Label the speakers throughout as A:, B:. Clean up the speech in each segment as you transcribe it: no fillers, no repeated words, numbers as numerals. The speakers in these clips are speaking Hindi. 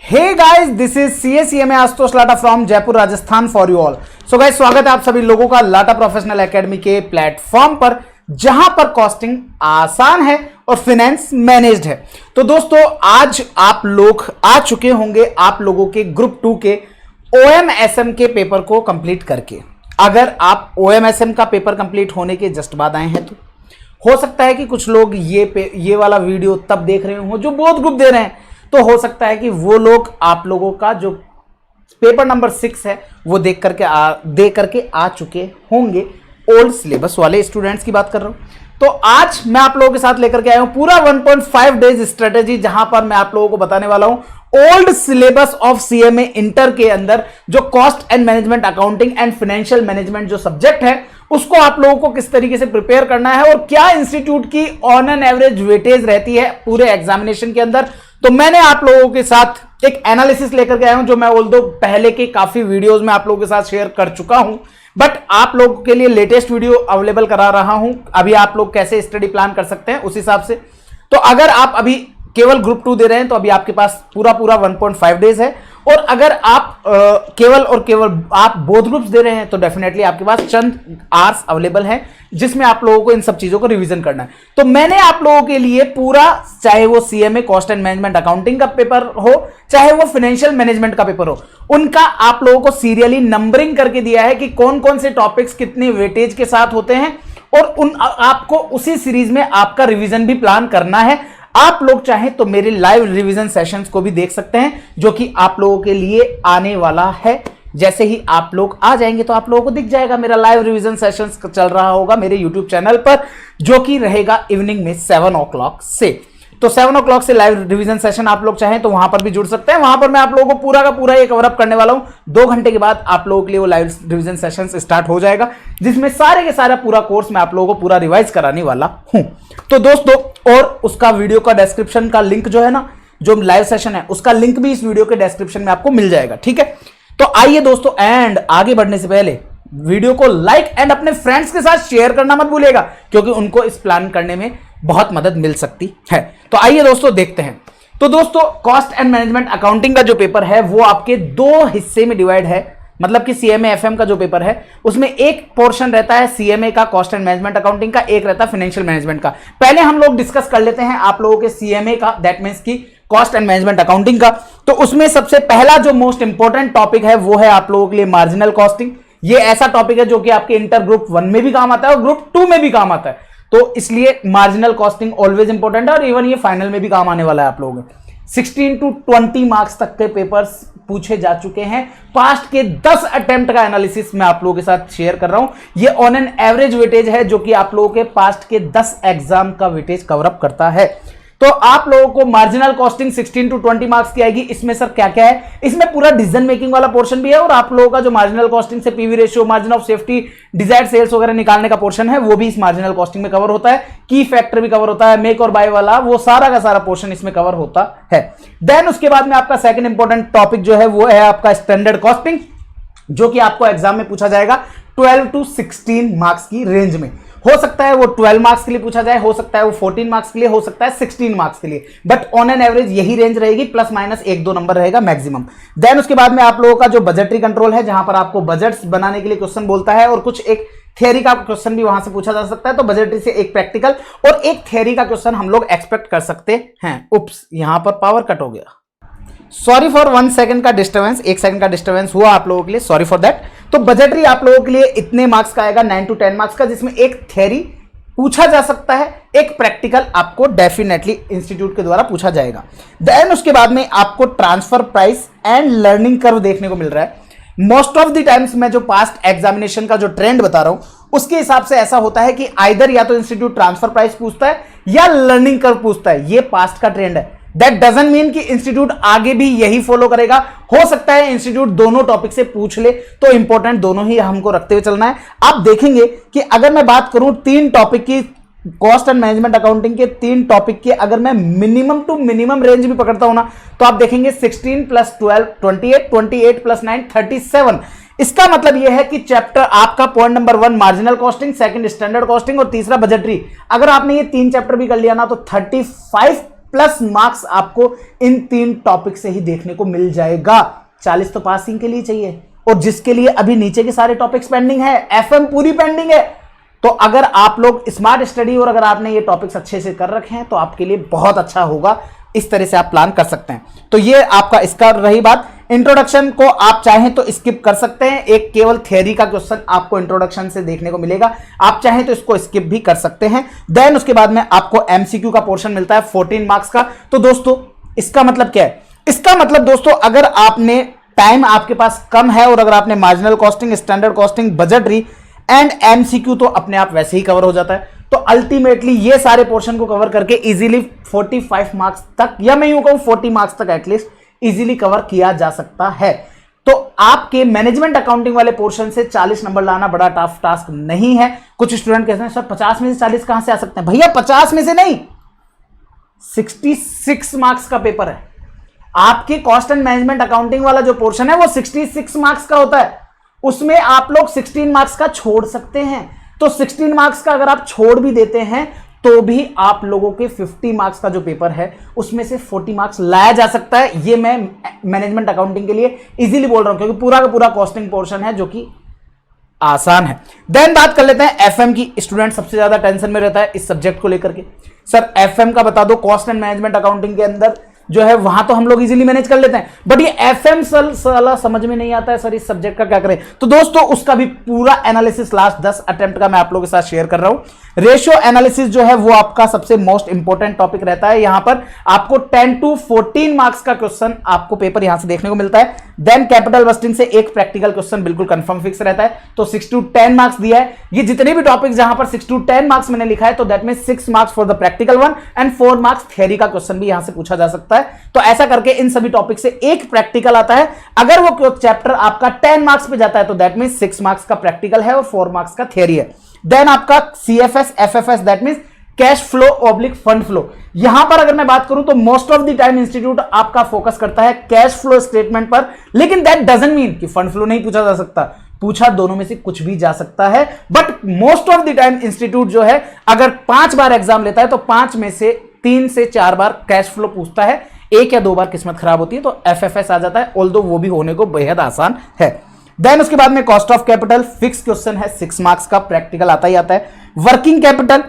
A: Hey guys, this is CACMA Ashutosh Lata from Jaipur Rajasthan for you all. So guys, स्वागत है आप सभी लोगों का लाटा प्रोफेशनल एकेडमी के प्लेटफॉर्म पर, जहां पर कॉस्टिंग आसान है और फाइनेंस मैनेज्ड है। तो दोस्तों, आज आप लोग आ चुके होंगे आप लोगों के ग्रुप 2 के OMSM के पेपर को कंप्लीट करके। अगर आप OMSM का पेपर कंप्लीट होने के जस्ट बाद आए हैं तो हो सकता है कि कुछ लोग ये वाला वीडियो तब देख रहे हो जो बोथ ग्रुप दे रहे हैं, तो हो सकता है कि वो लोग आप लोगों का जो पेपर नंबर 6 है वो दे करके आ चुके होंगे। ओल्ड सिलेबस वाले स्टूडेंट्स की बात कर रहा हूं। तो आज मैं आप लोगों के साथ लेकर के आया हूं पूरा 1.5 डेज स्ट्रेटेजी, जहां पर मैं आप लोगों को बताने वाला हूं old syllabus of CMA inter के अंदर जो cost and management, accounting and financial management जो सब्जेक्ट है उसको आप लोगों को किस तरीके से प्रिपेयर करना है और क्या इंस्टीट्यूट की ऑन एन एवरेज वेटेज रहती है पूरे एग्जामिनेशन के अंदर। तो मैंने आप लोगों के साथ एक एनालिसिस लेकर के आया हूं, जो मैं ऑल्दो पहले के काफी वीडियोस में आप लोगों के साथ शेयर कर चुका हूं, बट आप लोगों के लिए लेटेस्ट वीडियो अवेलेबल करा रहा हूं। अभी आप लोग कैसे स्टडी प्लान कर सकते हैं उस हिसाब से। तो अगर आप अभी केवल ग्रुप 2 दे रहे हैं तो अभी आपके पास पूरा 1.5 डेज है, और अगर आप केवल आप बोथ ग्रुप्स दे रहे हैं तो डेफिनेटली आपके पास चंद आवर्स अवेलेबल हैं जिसमें आप लोगों को इन सब चीजों को रिवीजन करना है। तो मैंने आप लोगों के लिए पूरा, चाहे वो CMA cost and management accounting का पेपर हो, चाहे वो फाइनेंशियल मैनेजमेंट का पेपर हो, उनका आप लोगों को सीरियली नंबरिंग करके दिया है कि कौन कौन से टॉपिक्स कितने वेटेज के साथ होते हैं, और आपको उसी सीरीज में आपका रिवीजन भी प्लान करना है। आप लोग चाहें तो मेरे लाइव रिवीजन सेशंस को भी देख सकते हैं, जो कि आप लोगों के लिए आने वाला है। जैसे ही आप लोग आ जाएंगे तो आप लोगों को दिख जाएगा मेरा लाइव रिवीजन सेशंस चल रहा होगा मेरे YouTube चैनल पर, जो कि रहेगा इवनिंग में 7 o'clock से। तो 7 o'clock से लाइव रिवीजन सेशन आप लोग चाहें तो वहां पर भी जुड़ सकते हैं। वहां पर मैं आप लोगों को पूरा का पूरा ये कवर अप करने वाला हूं। 2 घंटे के बाद आप लोगों के लिए वो लाइव रिवीजन सेशन स्टार्ट हो जाएगा, जिसमें सारे के सारा पूरा कोर्स मैं आप लोगों को पूरा रिवाइज कराने वाला हूं। तो दोस्तों, और उसका वीडियो का डिस्क्रिप्शन का लिंक जो है ना, जो लाइव सेशन है उसका लिंक भी इस वीडियो के डिस्क्रिप्शन में आपको मिल जाएगा, ठीक है। तो आइए दोस्तों, एंड आगे बढ़ने से पहले वीडियो को लाइक एंड अपने फ्रेंड्स के साथ शेयर करना मत भूलिएगा, क्योंकि उनको इस प्लान करने में बहुत मदद मिल सकती है। तो आइए दोस्तों देखते हैं। तो दोस्तों, कॉस्ट एंड मैनेजमेंट अकाउंटिंग का जो पेपर है वो आपके 2 हिस्से में डिवाइड है। मतलब कि CMA FM का जो पेपर है उसमें एक पोर्शन रहता है CMA का कॉस्ट एंड मैनेजमेंट अकाउंटिंग का, एक रहता है फाइनेंशियल मैनेजमेंट का। पहले हम लोग डिस्कस कर लेते हैं आप लोगों के CMA का, दैट मींस की कॉस्ट एंड मैनेजमेंट अकाउंटिंग का। तो उसमें सबसे पहला जो मोस्ट इंपॉर्टेंट टॉपिक है वो है आप लोगों के लिए मार्जिनल कॉस्टिंग। ये ऐसा टॉपिक है जो कि आपके इंटर ग्रुप 1 में भी काम आता है और ग्रुप 2 में भी काम आता है। तो इसलिए मार्जिनल कॉस्टिंग ऑलवेज इंपॉर्टेंट है, और इवन ये फाइनल में भी काम आने वाला है आप लोगों को। 16 to 20 मार्क्स तक के पेपर्स पूछे जा चुके हैं। पास्ट के 10 अटेम्प्ट का एनालिसिस मैं आप लोगों के साथ शेयर कर रहा हूं। ये ऑन एन एवरेज वेटेज है, जो कि आप लोगों के पास्ट के 10 एग्जाम का वेटेज कवर अप करता है। तो आप लोगों को मार्जिनल कॉस्टिंग 16 to 20 मार्क्स की आएगी। इसमें सर क्या क्या है, इसमें पूरा डिसीजन मेकिंग वाला पोर्शन भी है, और आप लोगों का जो मार्जिनल कॉस्टिंग से PV ratio, margin of safety, desired sales वगैरह निकालने का पोर्शन है वो भी इस मार्जिनल कॉस्टिंग में कवर होता है। की फैक्टर भी कवर होता है, मेक और बाय वाला, वो सारा का सारा पोर्शन इसमें कवर होता है। देन उसके बाद में आपका सेकंड इंपॉर्टेंट टॉपिक जो है वो है आपका स्टैंडर्ड कॉस्टिंग, जो कि आपको एग्जाम में पूछा जाएगा 12 to 16 मार्क्स की रेंज में। हो सकता है वो 12 मार्क्स के लिए पूछा जाए, हो सकता है वो 14 मार्क्स के लिए, हो सकता है 16 मार्क्स के लिए, बट ऑन एन एवरेज यही रेंज रहेगी, प्लस माइनस 1-2 नंबर रहेगा मैक्सिमम। देन उसके बाद में आप लोगों का जो बजटरी कंट्रोल है, जहां पर आपको बजट्स बनाने के लिए क्वेश्चन बोलता है, और कुछ एक थियरी का क्वेश्चन भी वहां से पूछा जा सकता है। तो बजटरी से एक प्रैक्टिकल और एक थियरी का क्वेश्चन हम लोग एक्सपेक्ट कर सकते हैं। उप्स, यहां पर पावर कट हो गया, सॉरी फॉर 1 सेकंड का डिस्टर्बेंस, 1 सेकंड का डिस्टर्बेंस हुआ आप लोगों के लिए, सॉरी फॉर दैट। तो बजटरी आप लोगों के लिए इतने मार्क्स का आएगा, 9 to 10 मार्क्स का, जिसमें एक थियरी पूछा जा सकता है, एक प्रैक्टिकल आपको डेफिनेटली इंस्टीट्यूट के द्वारा पूछा जाएगा। देन उसके बाद में आपको transfer price and learning curve देखने को मिल रहा है। मोस्ट ऑफ द टाइम्स मैं जो पास्ट एग्जामिनेशन का जो ट्रेंड बता रहा हूं उसके हिसाब से ऐसा होता है कि आइदर या तो इंस्टीट्यूट ट्रांसफर प्राइस पूछता है या लर्निंग कर्व पूछता है। ये पास्ट का ट्रेंड है। दैट डजंट मीन कि इंस्टीट्यूट आगे भी यही फॉलो करेगा। हो सकता है इंस्टीट्यूट दोनों टॉपिक से पूछ ले, तो इंपॉर्टेंट दोनों ही हमको रखते हुए चलना है। आप देखेंगे कि अगर मैं बात करूं 3 टॉपिक की, कॉस्ट एंड मैनेजमेंट अकाउंटिंग के 3 टॉपिक के अगर मैं मिनिमम टू मिनिमम रेंज भी पकड़ता हूं ना, तो आप देखेंगे 16 + 12 28, 28 + 9 37। इसका मतलब यह है कि चैप्टर आपका point number 1 marginal costing, second standard costing और तीसरा बजटरी, अगर आपने ये 3 चैप्टर भी कर लिया ना, तो 35 प्लस मार्क्स आपको इन 3 टॉपिक से ही देखने को मिल जाएगा। 40 तो पासिंग के लिए चाहिए, और जिसके लिए अभी नीचे के सारे टॉपिक्स पेंडिंग है, एफएम पूरी पेंडिंग है। तो अगर आप लोग स्मार्ट स्टडी और अगर आपने ये टॉपिक्स अच्छे से कर रखे हैं तो आपके लिए बहुत अच्छा होगा। इस तरह से आप प्लान कर सकते हैं। तो ये आपका इसका रही बात। इंट्रोडक्शन को आप चाहें तो स्किप कर सकते हैं, एक केवल थियरी का क्वेश्चन आपको इंट्रोडक्शन से देखने को मिलेगा, आप चाहें तो इसको स्किप भी कर सकते हैं। देन उसके बाद में आपको एमसीक्यू का पोर्शन मिलता है 14 मार्क्स का। तो दोस्तों इसका मतलब क्या है? इसका मतलब दोस्तों अगर आपने टाइम आपके पास कम है और अगर आपने marginal costing, standard costing, budgetary and MCQ तो अपने आप वैसे ही कवर हो जाता है। तो अल्टीमेटली ये सारे पोर्शन को कवर करके इजीली 45 मार्क्स तक, या मैं यूं कहूं 40 मार्क्स तक एटलीस्ट इजीली कवर किया जा सकता है। तो आपके मैनेजमेंट अकाउंटिंग वाले पोर्शन से 40 नंबर लाना बड़ा टफ टास्क नहीं है। कुछ स्टूडेंट कहते हैं सर 50 में से 40 कहां से आ सकते हैं? भैया 50 में से नहीं, 66 मार्क्स का पेपर है। आपके कॉस्ट एंड मैनेजमेंट अकाउंटिंग वाला जो पोर्शन है वो 66 मार्क्स का होता है। उसमें आप लोग 16 मार्क्स का छोड़ सकते हैं। तो 16 मार्क्स का अगर आप छोड़ भी देते हैं तो भी आप लोगों के 50 मार्क्स का जो पेपर है उसमें से 40 मार्क्स लाया जा सकता है। ये मैं मैनेजमेंट अकाउंटिंग के लिए इजीली बोल रहा हूं क्योंकि पूरा का पूरा कॉस्टिंग पोर्शन है जो कि आसान है। देन बात कर लेते हैं एफएम की। स्टूडेंट सबसे ज्यादा टेंशन में रहता है इस सब्जेक्ट को लेकर के, सर एफएम का बता दो। कॉस्ट एंड मैनेजमेंट अकाउंटिंग के अंदर जो है वहां तो हम लोग इजीली मैनेज कर लेते हैं, बट ये एफएम साला समझ में नहीं आता है सर इस सब्जेक्ट का क्या करें। तो दोस्तों उसका भी पूरा एनालिसिस लास्ट 10 अटेम्प्ट का मैं आप लोगों के साथ शेयर कर रहा हूं। रेशियो एनालिसिस जो है वो आपका सबसे मोस्ट इंपॉर्टेंट टॉपिक रहता है। यहां पर आपको 10 to 14 मार्क्स का क्वेश्चन आपको पेपर यहां से देखने को मिलता है। देन कैपिटल बस्टिंग से एक प्रैक्टिकल क्वेश्चन बिल्कुल कंफर्म फिक्स रहता है। तो 6 to 10 मार्क्स दिया है। ये जितने भी टॉपिक जहां पर 6 to 10 मार्क्स मैंने लिखा है तो that means 6 marks for the practical one and 4 marks theory का क्वेश्चन भी यहां से पूछा जा सकता है। तो ऐसा करके इन सभी टॉपिक से एक प्रैक्टिकल आता है। अगर वो चैप्टर आपका 10 मार्क्स पे जाता है तो दैट मींस 6 मार्क्स का प्रैक्टिकल है और 4 मार्क्स का थ्योरी है। देन आपका CFS FFS that means cash flow oblique fund flow. यहां पर अगर मैं बात करूं तो most of the time institute आपका फोकस करता है कैश फ्लो स्टेटमेंट पर, लेकिन दैट डजंट मीन कि फंड फ्लो नहीं पूछा जा सकता। पूछा दोनों में से कुछ भी जा सकता है, but most of the time institute जो है अगर 5 बार एग्जाम लेता है तो 5 में से 3 से 4 बार कैश फ्लो पूछता है, 1 या 2 बार किस्मत खराब होती है तो एफएफएस आ जाता है, ऑल्दो वो भी होने को बेहद आसान है। देन उसके बाद में cost of capital fix question है, 6 मार्क्स का प्रैक्टिकल आता ही आता है। वर्किंग कैपिटल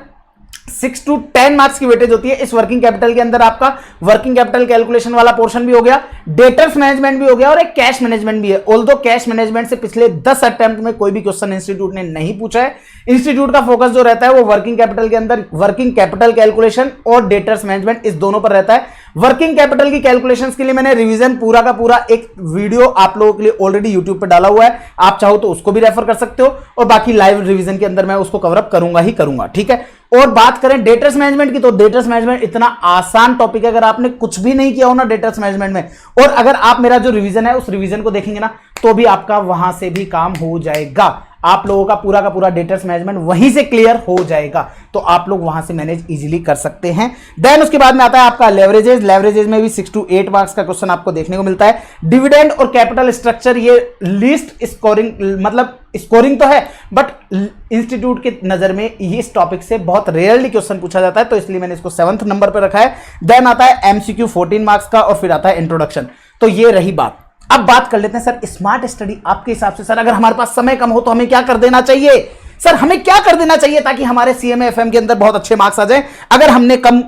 A: 6 to 10 मार्क्स की वेटेज होती है। इस वर्किंग कैपिटल के अंदर आपका वर्किंग कैपिटल कैलकुलेशन वाला पोर्शन भी हो गया, डेटर्स मैनेजमेंट भी हो गया और एक कैश मैनेजमेंट भी है। ऑल्दो कैश मैनेजमेंट से पिछले 10 अटेम्प्ट में कोई भी क्वेश्चन इंस्टीट्यूट ने नहीं पूछा है। इंस्टीट्यूट का फोकस जो रहता है वो वर्किंग कैपिटल के अंदर वर्किंग कैपिटल कैलकुलेशन और डेटर्स मैनेजमेंट इस दोनों पर रहता है। वर्किंग कैपिटल की कैलकुलेशंस के लिए मैंने रिवीजन पूरा का पूरा एक वीडियो आप लोगों के लिए ऑलरेडी यूट्यूब पर डाला हुआ है, आप चाहो तो उसको भी रेफर कर सकते हो और बाकी लाइव रिवीजन के अंदर मैं उसको कवर अप करूंगा ही करूंगा, ठीक है। और बात करें डेटर्स मैनेजमेंट की तो डेटर्स मैनेजमेंट इतना आसान टॉपिक है, अगर आपने कुछ भी नहीं किया हो ना डेटर्स मैनेजमेंट में और अगर आप मेरा जो रिवीजन है उस रिवीजन को देखेंगे ना तो भी आपका वहां से भी काम हो जाएगा। आप लोगों का पूरा डेटर्स मैनेजमेंट वहीं से क्लियर हो जाएगा, तो आप लोग वहां से मैनेज इजीली कर सकते हैं। देन उसके बाद में आता है आपका लेवरेजेस। लेवरेजेस में भी 6 to 8 मार्क्स का क्वेश्चन आपको देखने को मिलता है। डिविडेंड और कैपिटल स्ट्रक्चर ये लीस्ट स्कोरिंग, मतलब स्कोरिंग तो है बट इंस्टीट्यूट की नजर में इस टॉपिक से बहुत रेयरली क्वेश्चन पूछा जाता है, तो इसलिए मैंने इसको 7th नंबर पर रखा है। देन आता है एमसीक्यू 14 मार्क्स का और फिर आता है इंट्रोडक्शन। तो ये रही बात। अब बात कर लेते हैं सर स्मार्ट स्टडी आपके हिसाब से, सर अगर हमारे पास समय कम हो तो हमें क्या कर देना चाहिए? सर हमें क्या कर देना चाहिए ताकि हमारे सीएमए एफएम के अंदर बहुत अच्छे मार्क्स आ जाएं? अगर हमने कम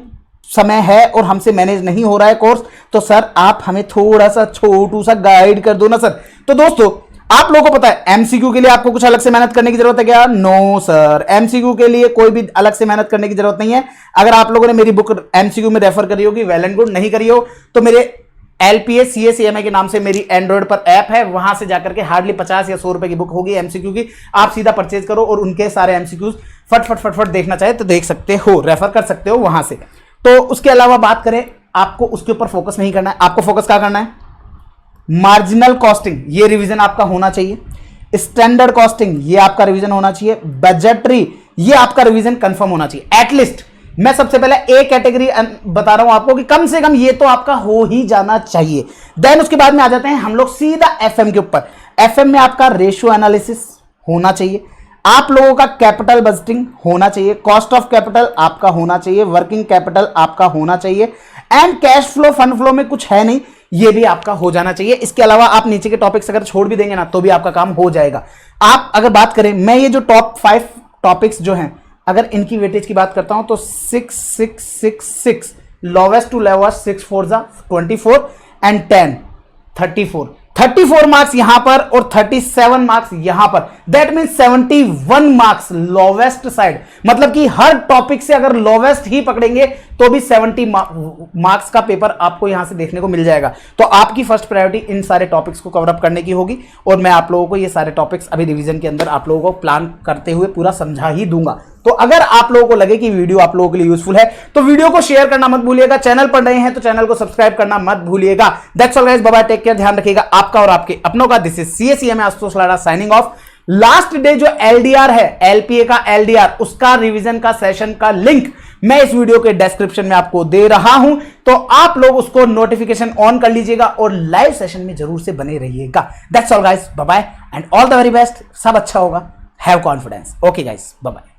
A: समय है और हमसे मैनेज नहीं हो रहा है कोर्स तो सर आप हमें थोड़ा सा छोटू सा गाइड कर दो ना सर। तो दोस्तों आप लोगों को पता है एमसीक्यू के लिए आपको कुछ अलग से मेहनत करने की जरूरत है क्या? नो सर, एमसीक्यू के लिए कोई भी अलग से मेहनत करने की जरूरत नहीं है। अगर आप लोगों ने मेरी बुक एमसीक्यू में रेफर करी होगी वेल एंड गुड, नहीं करी हो तो मेरे एलपीएस सीएसीएमए के नाम से मेरी एंड्रॉइड पर ऐप है, वहां से जाकर के हार्डली 50 या 100 रुपए की बुक होगी एमसीक्यू की, आप सीधा परचेज करो और उनके सारे एमसीक्यूज फट देखना चाहे तो देख सकते हो, रेफर कर सकते हो वहां से। तो उसके अलावा बात करें आपको उसके ऊपर फोकस नहीं करना है, आपको फोकस क्या करना है? मार्जिनल कॉस्टिंग ये रिवीजन आपका होना चाहिए, स्टैंडर्ड कॉस्टिंग ये आपका रिवीजन होना चाहिए, बजटरी ये आपका रिवीजन कंफर्म होना चाहिए। एटलीस्ट मैं सबसे पहले ए कैटेगरी बता रहा हूं आपको कि कम से कम ये तो आपका हो ही जाना चाहिए। देन उसके बाद में आ जाते हैं हम लोग सीधा एफएम के ऊपर। एफएम में आपका रेशियो एनालिसिस होना चाहिए, आप लोगों का कैपिटल बजटिंग होना चाहिए, कॉस्ट ऑफ कैपिटल आपका होना चाहिए, वर्किंग कैपिटल आपका होना चाहिए, and cash flow fund flow में कुछ है नहीं, ये भी आपका हो जाना चाहिए। इसके अलावा आप नीचे के टॉपिक्स अगर छोड़ भी देंगे ना तो भी आपका काम हो जाएगा। आप अगर बात करें, मैं ये जो टॉप 5 टॉपिक्स जो हैं, अगर इनकी वेटेज की बात करता हूं तो 6 6 6 6 लोवेस्ट टू लोवेस्ट 6 4 जा 24 एंड 10 34 मार्क्स यहां पर और 37 मार्क्स यहां पर, that mean 71 marks lowest side. मतलब कि हर टॉपिक से अगर लोवेस्ट ही पकड़ेंगे तो भी 70 मार्क्स का पेपर आपको यहां से देखने को मिल जाएगा। तो आपकी फर्स्ट प्रायोरिटी इन सारे टॉपिक्स को कवर अप करने की होगी और मैं आप लोगों को ये सारे टॉपिक्स अभी रिवीजन के अंदर आप लोगों को प्लान करते हुए पूरा समझा ही दूंगा। तो अगर आप लोगों को लगे कि वीडियो आप लोगों के लिए यूजफुल है तो वीडियो को शेयर करना मत भूलिएगा, चैनल पर नए हैं तो चैनल को सब्सक्राइब करना मत भूलिएगा। That's all guys, bye bye, take care, ध्यान रखिएगा आपका और आपके अपनों का। दिस इज CSEMA आशुतोष लाड़ा साइनिंग ऑफ। लास्ट डे जो LDR है, LPA का LDR, उसका रिवीजन का सेशन का लिंक मैं इस वीडियो के डिस्क्रिप्शन में आपको दे रहा हूं, तो आप लोग उसको नोटिफिकेशन ऑन कर लीजिएगा और लाइव सेशन में जरूर से बने रहिएगा। That's all guys, bye bye and all the very best. सब अच्छा होगा, have confidence. Okay guys, bye bye.